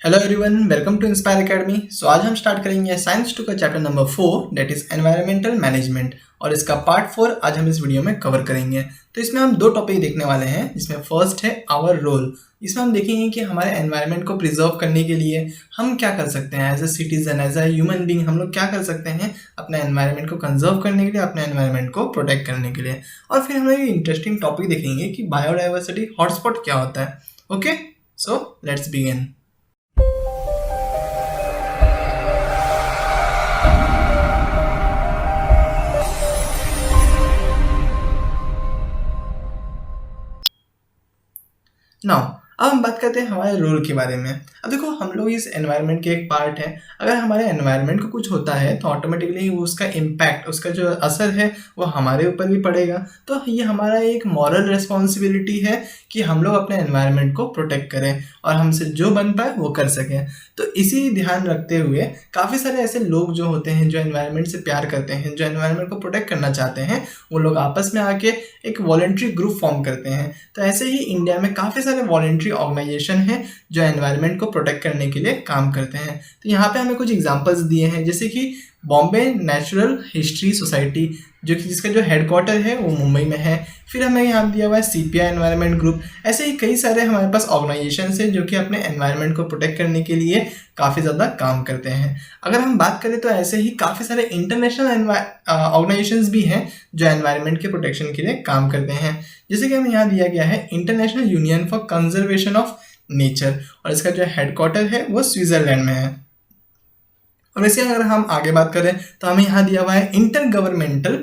Hello everyone, welcome to Inspire Academy. So आज हम start करेंगे साइंस 2 का chapter number 4 that is environmental management और इसका पार्ट 4 आज हम इस वीडियो में कवर करेंगे। तो इसमें हम दो टॉपिक देखने वाले हैं, जिसमें फर्स्ट है आवर रोल। इसमें हम देखेंगे कि हमारे एनवायरनमेंट को प्रिजर्व करने के लिए हम क्या कर सकते हैं as a citizen, as a human being. हम लोग क्या कर सकते हैं अपने एनवायरनमेंट को कंजर्व करने के लिए, अपने एनवायरनमेंट को प्रोटेक्ट करने के लिए। और फिर हम लोग इंटरेस्टिंग टॉपिक देखेंगे कि बायोडाइवर्सिटी हॉटस्पॉट क्या होता है। Okay, so let's begin. Now अब हम बात करते हैं हमारे रोल के बारे में। अब देखो, हम लोग इस एनवायरनमेंट के एक पार्ट है। अगर हमारे एनवायरनमेंट को कुछ होता है तो ऑटोमेटिकली उसका इम्पैक्ट, उसका जो असर है वो हमारे ऊपर भी पड़ेगा। तो ये हमारा एक मॉरल रिस्पॉन्सिबिलिटी है कि हम लोग अपने एनवायरनमेंट को प्रोटेक्ट करें और हमसे जो बन पाए वो कर सकें। तो इसी ध्यान रखते हुए काफ़ी सारे ऐसे लोग जो होते हैं जो एनवायरनमेंट से प्यार करते हैं, जो एनवायरनमेंट को प्रोटेक्ट करना चाहते हैं, वो लोग आपस में आके एक वॉलंटरी ग्रुप फॉर्म करते हैं। तो ऐसे ही इंडिया में काफ़ी सारे वॉलंटरी ऑर्गेनाइजेशन हैं जो एनवायरनमेंट को प्रोटेक्ट करने के लिए काम करते हैं। तो यहाँ पे हमें कुछ एग्जांपल्स दिए हैं, जैसे कि बॉम्बे नेचुरल हिस्ट्री सोसाइटी, जो कि जिसका जो हेडक्वार्टर है वो मुंबई में है। फिर हमें यहाँ दिया हुआ है सीपीआई एनवायरनमेंट ग्रुप। ऐसे ही कई सारे हमारे पास ऑर्गेनाइजेशन हैं जो कि अपने एनवायरनमेंट को प्रोटेक्ट करने के लिए काफ़ी ज़्यादा काम करते हैं। अगर हम बात करें तो ऐसे ही काफ़ी सारे इंटरनेशनल ऑर्गेनाइजेशंस भी हैं जो एनवायरनमेंट के प्रोटेक्शन के लिए काम करते हैं। जैसे कि हमें यहाँ दिया गया है international union for conservation of nature, और इसका जो हेडक्वार्टर है वो स्विट्जरलैंड में है। और वैसे अगर हम आगे बात करें तो हमें यहाँ दिया हुआ है inter governmental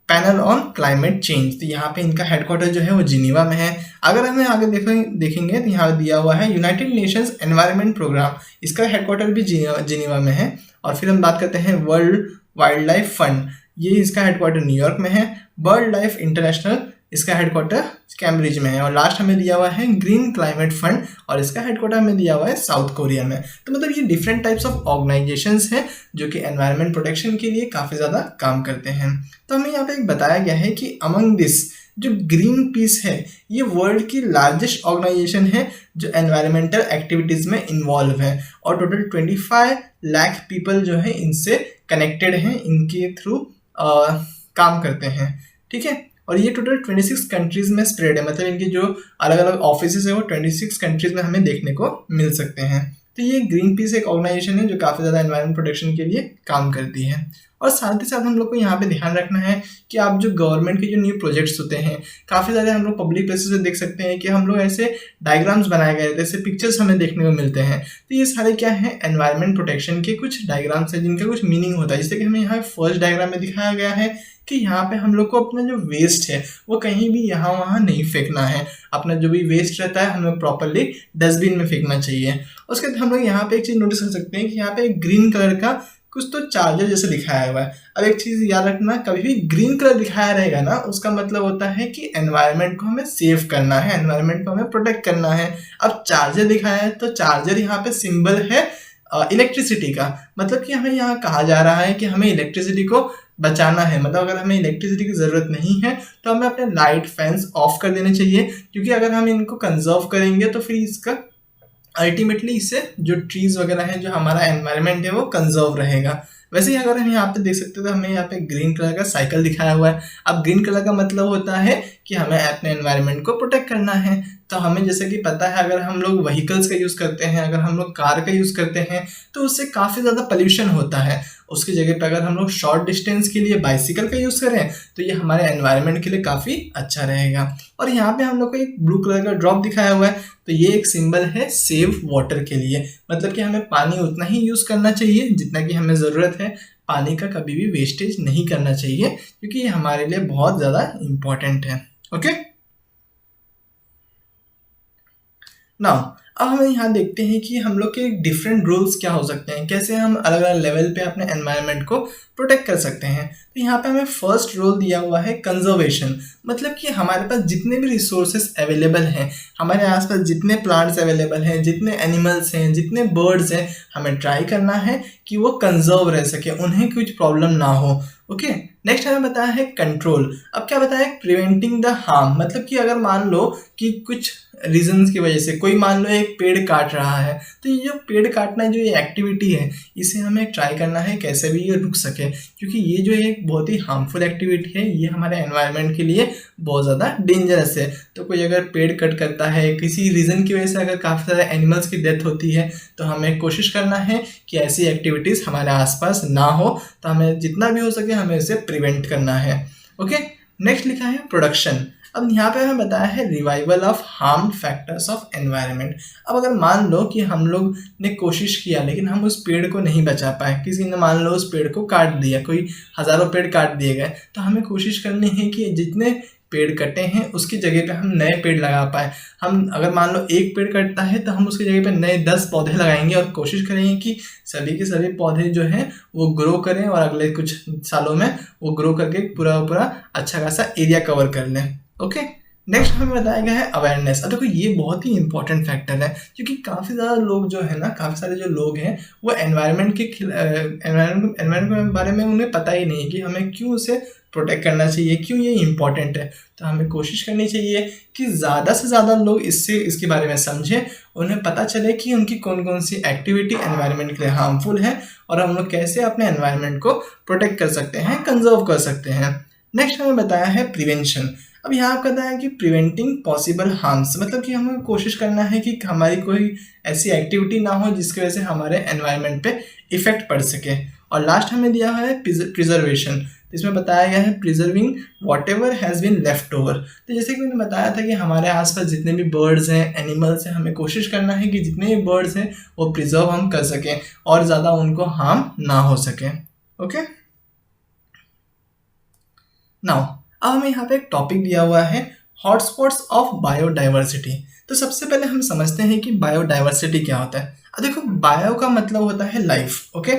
panel on climate change. तो यहाँ पे इनका हेडक्वार्टर जो है वो जिनीवा में है। अगर हमें आगे देखेंगे तो यहाँ दिया हुआ है यूनाइटेड नेशंस एनवायरनमेंट प्रोग्राम, इसका हेडक्वार्टर भी जिनीवा में है। और फिर हम बात करते हैं वर्ल्ड वाइल्ड लाइफ फंड, ये इसका हेडक्वार्टर न्यूयॉर्क में है। बर्ड लाइफ इंटरनेशनल, इसका हेडक्वार्टर कैम्ब्रिज में है। और लास्ट हमें दिया हुआ है ग्रीन क्लाइमेट फंड, और इसका हेडक्वार्टर हमें दिया हुआ है साउथ कोरिया में। तो मतलब ये डिफरेंट टाइप्स ऑफ ऑर्गेनाइजेशंस हैं जो कि एनवायरनमेंट प्रोटेक्शन के लिए काफ़ी ज़्यादा काम करते हैं। तो हमें यहाँ पे एक बताया गया है कि अमंग दिस जो ग्रीन पीस है, ये वर्ल्ड की लार्जेस्ट ऑर्गेनाइजेशन है जो एनवायरमेंटल एक्टिविटीज़ में इन्वॉल्व है। और टोटल 25 लाख पीपल जो है इनसे कनेक्टेड हैं, इनके थ्रू काम करते हैं। ठीक है, और ये टोटल 26 कंट्रीज़ में स्प्रेड है, मतलब इनके जो अलग अलग ऑफिसेज है वो 26 कंट्रीज़ में हमें देखने को मिल सकते हैं। तो ये ग्रीन पीस एक ऑर्गेनाइजेशन है जो काफ़ी ज़्यादा एनवायरनमेंट प्रोटेक्शन के लिए काम करती है। और साथ ही साथ हम लोग को यहाँ पे ध्यान रखना है कि आप जो गवर्नमेंट के जो न्यू प्रोजेक्ट्स होते हैं, काफ़ी सारे हम लोग पब्लिक प्लेसेस पे देख सकते हैं कि हम लोग ऐसे डायग्राम्स बनाए गए, जैसे पिक्चर्स हमें देखने को मिलते हैं। तो ये सारे क्या है, एनवायरनमेंट प्रोटेक्शन के कुछ डायग्राम्स हैं जिनका कुछ मीनिंग होता है। जैसे कि हमें यहाँ फर्स्ट डायग्राम में दिखाया गया है कि यहाँ पे हम लोग को अपना जो वेस्ट है वो कहीं भी यहाँ वहाँ नहीं फेंकना है। अपना जो भी वेस्ट रहता है हमें प्रॉपरली डस्टबिन में फेंकना चाहिए। उसके बाद हम लोग यहाँ पे एक चीज़ नोटिस कर सकते हैं कि यहाँ पे एक ग्रीन कलर का कुछ तो चार्जर जैसे दिखाया हुआ है। अब एक चीज़ याद रखना, कभी भी ग्रीन कलर दिखाया रहेगा ना, उसका मतलब होता है कि एनवायरनमेंट को हमें सेव करना है, एनवायरनमेंट को हमें प्रोटेक्ट करना है। अब चार्जर दिखाया है तो चार्जर यहाँ पे सिंबल है इलेक्ट्रिसिटी का, मतलब कि हमें यहाँ कहा जा रहा है कि हमें इलेक्ट्रिसिटी को बचाना है। मतलब अगर हमें इलेक्ट्रिसिटी की ज़रूरत नहीं है तो हमें अपने लाइट फैंस ऑफ कर देने चाहिए, क्योंकि अगर हम इनको कंजर्व करेंगे तो फिर इसका अल्टीमेटली इससे जो ट्रीज़ वगैरह हैं, जो हमारा एनवायरनमेंट है वो कंजर्व रहेगा। वैसे ही अगर हम यहाँ पे देख सकते हैं तो हमें यहाँ पे ग्रीन कलर का साइकिल दिखाया हुआ है। अब ग्रीन कलर का मतलब होता है कि हमें अपने एनवायरनमेंट को प्रोटेक्ट करना है। तो हमें जैसे कि पता है, अगर हम लोग व्हीकल्स का यूज़ करते हैं, अगर हम लोग कार का यूज़ करते हैं तो उससे काफ़ी ज़्यादा पोल्यूशन होता है। उसकी जगह पर अगर हम लोग शॉर्ट डिस्टेंस के लिए बाइसिकल का यूज़ करें तो ये हमारे एनवायरनमेंट के लिए काफ़ी अच्छा रहेगा। और यहाँ पे हम लोग को एक ब्लू कलर का ड्रॉप दिखाया हुआ है, तो ये एक सिंबल है सेव वाटर के लिए। मतलब कि हमें पानी उतना ही यूज़ करना चाहिए जितना कि हमें ज़रूरत है। पानी का कभी भी वेस्टेज नहीं करना चाहिए, क्योंकि ये हमारे लिए बहुत ज़्यादा इम्पॉर्टेंट है। ओके, नाउ अब हम यहाँ देखते हैं कि हम लोग के डिफरेंट रोल्स क्या हो सकते हैं, कैसे हम अलग अलग लेवल पे अपने एनवायरनमेंट को प्रोटेक्ट कर सकते हैं। तो यहाँ पे हमें फर्स्ट रोल दिया हुआ है कंजर्वेशन, मतलब कि हमारे पास जितने भी रिसोर्सेज अवेलेबल हैं, हमारे आसपास जितने प्लांट्स अवेलेबल हैं, जितने एनिमल्स हैं, जितने बर्ड्स हैं, हमें ट्राई करना है कि वो कंजर्व रह सके, उन्हें कुछ प्रॉब्लम ना हो, ओके। नेक्स्ट हमें बताया है कंट्रोल। अब क्या बताया है, प्रिवेंटिंग द हार्म, मतलब कि अगर मान लो कि कुछ रीजंस की वजह से कोई मान लो एक पेड़ काट रहा है, तो ये जो पेड़ काटना जो ये एक्टिविटी है, इसे हमें ट्राई करना है कैसे भी ये रुक सके, क्योंकि ये जो एक बहुत ही हार्मफुल एक्टिविटी है, ये हमारे एनवायरनमेंट के लिए बहुत ज़्यादा डेंजरस है। तो कोई अगर पेड़ कट करता है, किसी रीज़न की वजह से अगर काफ़ी सारे एनिमल्स की डेथ होती है, तो हमें कोशिश करना है कि ऐसी एक्टिविटीज़ हमारे आसपास ना हो, तो हमें जितना भी हो सके हमें इसे प्रिवेंट करना है। ओके। नेक्स्ट लिखा है प्रोडक्शन। अब यहाँ पे हमें बताया है revival of harmed factors of environment. अब अगर मान लो कि हम लोग ने कोशिश किया लेकिन हम उस पेड़ को नहीं बचा पाए, किसी ने मान लो उस पेड़ को काट दिया, कोई हज़ारों पेड़ काट दिए गए, तो हमें कोशिश करनी है कि जितने पेड़ कटे हैं उसकी जगह पे हम नए पेड़ लगा पाए। हम अगर मान लो एक पेड़ कटता है तो हम उसकी जगह पे नए 10 पौधे लगाएंगे और कोशिश करेंगे कि सभी के सभी पौधे जो हैं वो ग्रो करें और अगले कुछ सालों में वो ग्रो करके पूरा अच्छा खासा एरिया कवर कर लें। ओके। नेक्स्ट हमें बताया गया है अवेयरनेस। अब देखो ये बहुत ही इंपॉर्टेंट फैक्टर है, क्योंकि काफ़ी ज़्यादा लोग जो है ना, काफ़ी सारे जो लोग हैं वो एनवायरनमेंट के बारे में उन्हें पता ही नहीं कि हमें क्यों उसे प्रोटेक्ट करना चाहिए, क्यों ये इंपॉर्टेंट है। तो हमें कोशिश करनी चाहिए कि ज़्यादा से ज़्यादा लोग इसके बारे में समझें, उन्हें पता चले कि उनकी कौन कौन सी एक्टिविटी एनवायरनमेंट के लिए हार्मफुल है और हम लोग कैसे अपने एनवायरनमेंट को प्रोटेक्ट कर सकते हैं, कंजर्व कर सकते हैं। नेक्स्ट हमें बताया है प्रिवेंशन। अब यहाँ कहता है कि प्रिवेंटिंग पॉसिबल हार्म्स, मतलब कि हमें कोशिश करना है कि हमारी कोई ऐसी एक्टिविटी ना हो जिसकी वजह से हमारे एनवायरनमेंट पे इफेक्ट पड़ सके। और लास्ट हमें दिया है प्रिजर्वेशन। इसमें बताया गया है preserving whatever has been left over. तो जैसे कि मैंने बताया था कि हमारे आसपास जितने भी बर्ड्स हैं, एनिमल्स हैं, हमें कोशिश करना है कि जितने भी बर्ड्स हैं वो प्रिजर्व हम कर सकें और ज़्यादा उनको हार्म ना हो सके। ओके। नाउ अब हमें यहाँ पे एक टॉपिक दिया हुआ है हॉटस्पॉट्स ऑफ बायोडाइवर्सिटी। तो सबसे पहले हम समझते हैं कि बायोडाइवर्सिटी क्या होता है। अब देखो बायो का मतलब होता है लाइफ। ओके।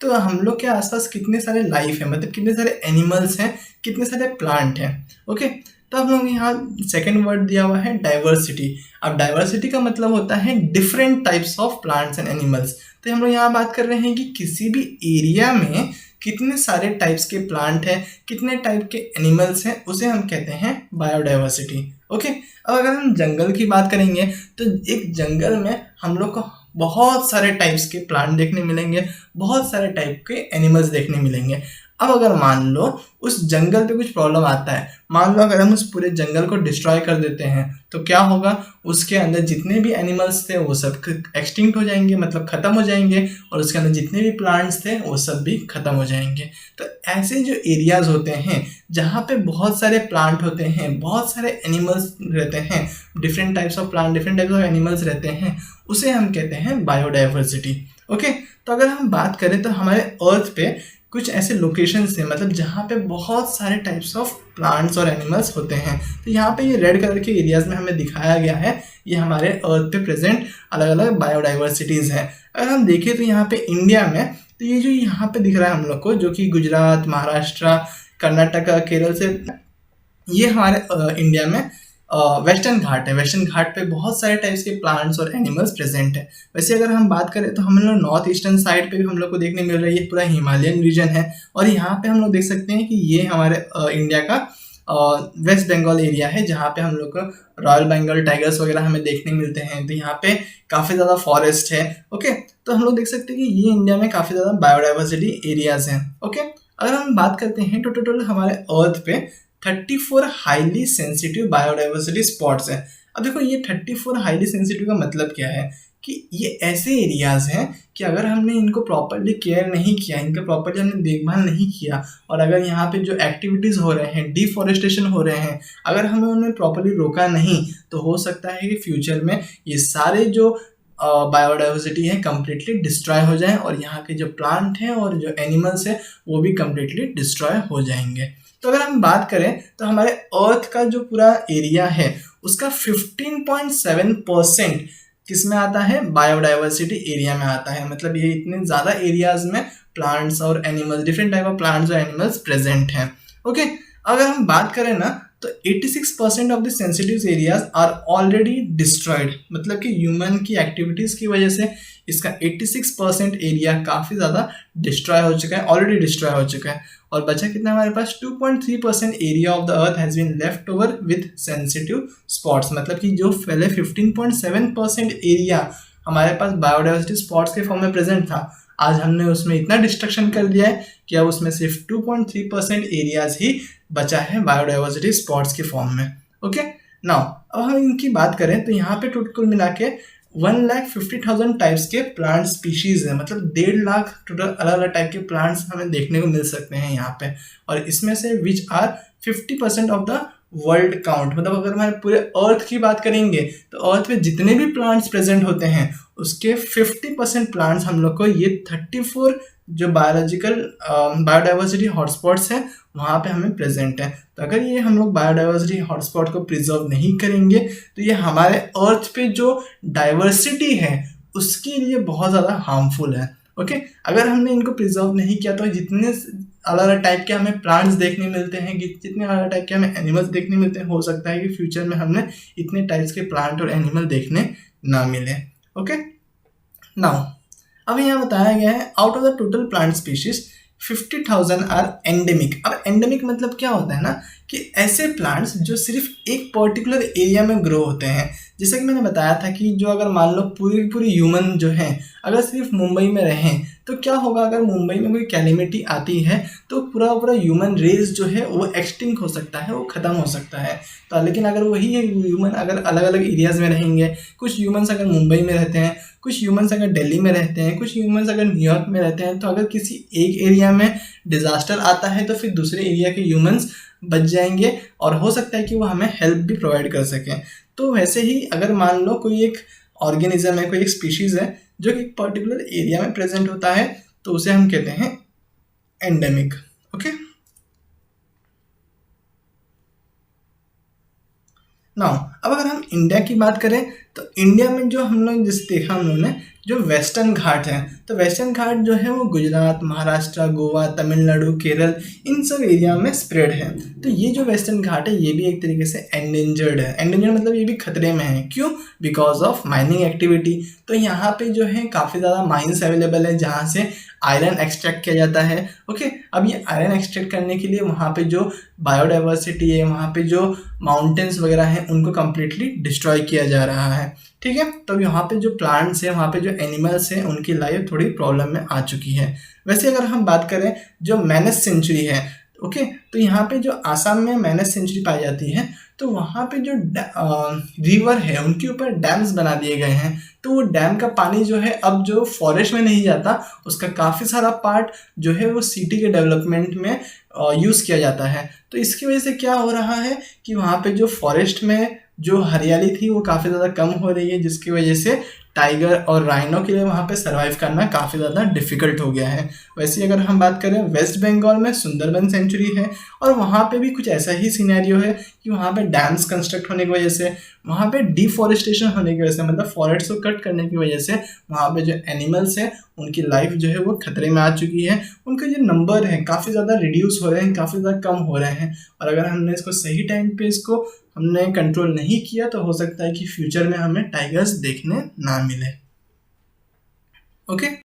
तो हम लोग के आसपास कितने सारे लाइफ है, मतलब कितने सारे एनिमल्स हैं, कितने सारे प्लांट हैं। ओके। तो हम लोग यहाँ सेकेंड वर्ड दिया हुआ है डाइवर्सिटी। अब डाइवर्सिटी का मतलब होता है different types of plants and animals. तो हम लोग यहाँ बात कर रहे हैं कि किसी भी एरिया में कितने सारे टाइप्स के प्लांट हैं, कितने टाइप के एनिमल्स हैं, उसे हम कहते हैं बायोडाइवर्सिटी। ओके। अब अगर हम जंगल की बात करेंगे तो एक जंगल में हम लोग को बहुत सारे टाइप्स के प्लांट देखने मिलेंगे, बहुत सारे टाइप के एनिमल्स देखने मिलेंगे। अब अगर मान लो उस जंगल पे कुछ प्रॉब्लम आता है, मान लो अगर हम उस पूरे जंगल को डिस्ट्रॉय कर देते हैं, तो क्या होगा, उसके अंदर जितने भी एनिमल्स थे वो सब एक्सटिंक्ट हो जाएंगे, मतलब ख़त्म हो जाएंगे, और उसके अंदर जितने भी प्लांट्स थे वो सब भी ख़त्म हो जाएंगे। तो ऐसे जो एरियाज़ होते हैं जहाँ पे बहुत सारे प्लांट होते हैं, बहुत सारे एनिमल्स रहते हैं, different types of plant, different types of animals रहते हैं, उसे हम कहते हैं बायोडाइवर्सिटी। ओके। तो अगर हम बात करें तो हमारे अर्थ पे कुछ ऐसे लोकेशंस हैं, मतलब जहाँ पे बहुत सारे टाइप्स ऑफ प्लांट्स और एनिमल्स होते हैं। तो यहाँ पे ये रेड कलर के एरियाज़ में हमें दिखाया गया है, ये हमारे अर्थ पे प्रेजेंट अलग अलग बायोडाइवर्सिटीज़ हैं। अगर हम देखें तो यहाँ पे इंडिया में, तो ये जो यहाँ पे दिख रहा है हम लोग को, जो कि गुजरात, महाराष्ट्र, कर्नाटका, केरल से, ये हमारे इंडिया में वेस्टर्न घाट है। वेस्टर्न घाट पे बहुत सारे टाइप्स के प्लांट्स और एनिमल्स प्रेजेंट है। वैसे अगर हम बात करें तो हम लोग नॉर्थ ईस्टर्न साइड पे भी हम लोग को देखने मिल रही है, पूरा हिमालयन रीजन है, और यहाँ पे हम लोग देख सकते हैं कि ये हमारे इंडिया का वेस्ट बंगाल एरिया है, जहाँ पे हम लोग को रॉयल बंगाल टाइगर्स वगैरह हमें देखने मिलते हैं। तो यहाँ पे काफ़ी ज़्यादा फॉरेस्ट है। ओके। तो हम लोग देख सकते हैं कि ये इंडिया में काफ़ी ज़्यादा बायोडाइवर्सिटी एरियाज हैं। ओके। अगर हम बात करते हैं तो टोटल हमारे अर्थ पे 34 हाईली सेंसिटिव बायोडाइवर्सिटी स्पॉट्स हैं। अब देखो ये 34 हाईली सेंसिटिव का मतलब क्या है, कि ये ऐसे एरियाज़ हैं कि अगर हमने इनको प्रॉपर्ली केयर नहीं किया, इनका प्रॉपर्ली हमने देखभाल नहीं किया, और अगर यहाँ पे जो एक्टिविटीज़ हो रहे हैं, डिफॉरेस्टेशन हो रहे हैं, अगर हमें उन्हें प्रॉपर्ली रोका नहीं, तो हो सकता है कि फ्यूचर में ये सारे जो बायोडाइवर्सिटी है कम्प्लीटली डिस्ट्रॉय हो जाए, और यहाँ के जो प्लांट हैं और जो एनिमल्स हैं वो भी कम्प्लीटली डिस्ट्रॉय हो जाएंगे। तो अगर हम बात करें तो हमारे अर्थ का जो पूरा एरिया है उसका 15.7% किस में आता है, बायोडाइवर्सिटी एरिया में आता है। मतलब ये इतने ज़्यादा एरियाज में प्लांट्स और animals, different type of plants और एनिमल्स प्रेजेंट हैं। ओके। अगर हम बात करें ना तो 86% of the sensitive areas are already destroyed, मतलब कि ह्यूमन की एक्टिविटीज़ की वजह से इसका 86% एरिया काफ़ी ज़्यादा डिस्ट्रॉय हो चुका है, ऑलरेडी डिस्ट्रॉय हो चुका है। और बचा कितना हमारे पास 2.3% area of the earth has been left over with sensitive spots, मतलब कि जो पहले 15.7% एरिया हमारे पास बायोडाइवर्सिटी स्पॉट्स के फॉर्म में प्रेजेंट था, आज हमने उसमें इतना डिस्ट्रक्शन कर दिया है कि अब उसमें सिर्फ 2.3% एरियाज ही बचा है बायोडाइवर्सिटी स्पॉट्स के फॉर्म में। ओके, नाउ अब हम इनकी बात करें तो यहाँ पे टोटल मिला के 1,50,000 टाइप्स के प्लांट स्पीशीज है, मतलब 1.5 लाख टोटल अलग अलग टाइप के प्लांट्स हमें देखने को मिल सकते हैं यहाँ पे। और इसमें से which are 50% of the world count, मतलब अगर हमारे पूरे अर्थ की बात करेंगे तो अर्थ में जितने भी प्लांट्स प्रेजेंट होते हैं उसके 50% प्लांट्स हम लोग को ये 34 जो बायोडाइवर्सिटी हॉटस्पॉट्स हैं वहाँ पे हमें प्रेजेंट है। तो अगर ये हम लोग बायोडाइवर्सिटी हॉटस्पॉट को प्रिजर्व नहीं करेंगे तो ये हमारे अर्थ पे जो डाइवर्सिटी है उसके लिए बहुत ज़्यादा हार्मफुल है। ओके, अगर हमने इनको प्रिजर्व नहीं किया तो जितने अलग अलग टाइप के हमें प्लांट्स देखने मिलते हैं, जितने अलग टाइप के हमें एनिमल्स देखने मिलते हैं, हो सकता है कि फ्यूचर में हमें इतने टाइप्स के प्लांट और एनिमल देखने ना मिले। ओके, नाउ अब यहाँ बताया गया है out of the total plant species 50,000 are endemic. अब एंडेमिक मतलब क्या होता है ना कि ऐसे प्लांट्स जो सिर्फ एक पर्टिकुलर एरिया में ग्रो होते हैं। जैसे कि मैंने बताया था कि जो अगर मान लो पूरी ह्यूमन जो है अगर सिर्फ मुंबई में रहें तो क्या होगा, अगर मुंबई में कोई कैलेमिटी आती है तो पूरा ह्यूमन रेस जो है वो एक्सटिंक्ट हो सकता है, वो ख़त्म हो सकता है। तो लेकिन अगर वही ह्यूमन अगर अलग अलग एरियाज़ में रहेंगे, कुछ ह्यूमन्स अगर मुंबई में रहते हैं, कुछ ह्यूमन्स अगर दिल्ली में रहते हैं, कुछ ह्यूमन्स अगर न्यूयॉर्क में रहते हैं, तो अगर किसी एक एरिया में डिज़ास्टर आता है तो फिर दूसरे एरिया के ह्यूमन्स बच जाएंगे और हो सकता है कि वो हमें हेल्प भी प्रोवाइड कर सकें। तो वैसे ही अगर मान लो कोई एक ऑर्गेनिज्म है, कोई एक स्पीशीज़ है जो कि एक पर्टिकुलर एरिया में प्रेजेंट होता है तो उसे हम कहते हैं एंडेमिक। ओके, नाउ अब अगर हम इंडिया की बात करें तो इंडिया में जो हम लोग जैसे देखा हम लोगों ने जो वेस्टर्न घाट है, तो वेस्टर्न घाट जो है वो गुजरात, महाराष्ट्र, गोवा, तमिलनाडु, केरल इन सब एरिया में स्प्रेड है। तो ये जो वेस्टर्न घाट है ये भी एक तरीके से एंडेंजर्ड है। एंडेंजर्ड मतलब ये भी खतरे में है। क्यों? Because of mining activity. तो यहाँ पे जो है काफ़ी ज़्यादा माइंस अवेलेबल है जहाँ से आयरन एक्सट्रैक्ट किया जाता है। ओके, अब ये आयरन एक्सट्रैक्ट करने के लिए वहाँ पे जो बायोडाइवर्सिटी है, वहाँ पे जो माउंटेन्स वगैरह हैं उनको कम्प्लीटली डिस्ट्रॉय किया जा रहा है। ठीक है, तो यहाँ पे जो प्लांट्स हैं, वहाँ पे जो एनिमल्स हैं, उनकी लाइफ थोड़ी प्रॉब्लम में आ चुकी है। वैसे अगर हम बात करें जो मैनस सेंचुरी है, ओके, तो यहाँ पे जो आसाम में मैनस सेंचुरी पाई जाती है तो वहाँ पे जो रिवर है उनके ऊपर डैम्स बना दिए गए हैं। तो वो डैम का पानी जो है अब जो फॉरेस्ट में नहीं जाता, उसका काफ़ी सारा पार्ट जो है वो सिटी के डेवलपमेंट में यूज़ किया जाता है। तो इसकी वजह से क्या हो रहा है कि वहाँ पे जो फॉरेस्ट में जो हरियाली थी वो काफ़ी ज़्यादा कम हो रही है, जिसकी वजह से टाइगर और राइनो के लिए वहाँ पे सरवाइव करना काफ़ी ज़्यादा डिफ़िकल्ट हो गया है। वैसे अगर हम बात करें वेस्ट बंगाल में सुंदरबन सेंचुरी है और वहाँ पे भी कुछ ऐसा ही सिनेरियो है कि वहाँ पे डैम्स कंस्ट्रक्ट होने की वजह से, वहाँ पे डिफॉरेस्टेशन होने की वजह से, मतलब फॉरेस्ट को कट करने की वजह से वहाँ पे जो एनिमल्स हैं उनकी लाइफ जो है वो खतरे में आ चुकी है। उनके जो नंबर हैं काफ़ी ज़्यादा रिड्यूस हो रहे हैं, काफ़ी ज़्यादा कम हो रहे हैं। और अगर हमने इसको सही टाइम पे इसको हमने कंट्रोल नहीं किया तो हो सकता है कि फ्यूचर में हमें टाइगर्स देखने ना मिले। ओके।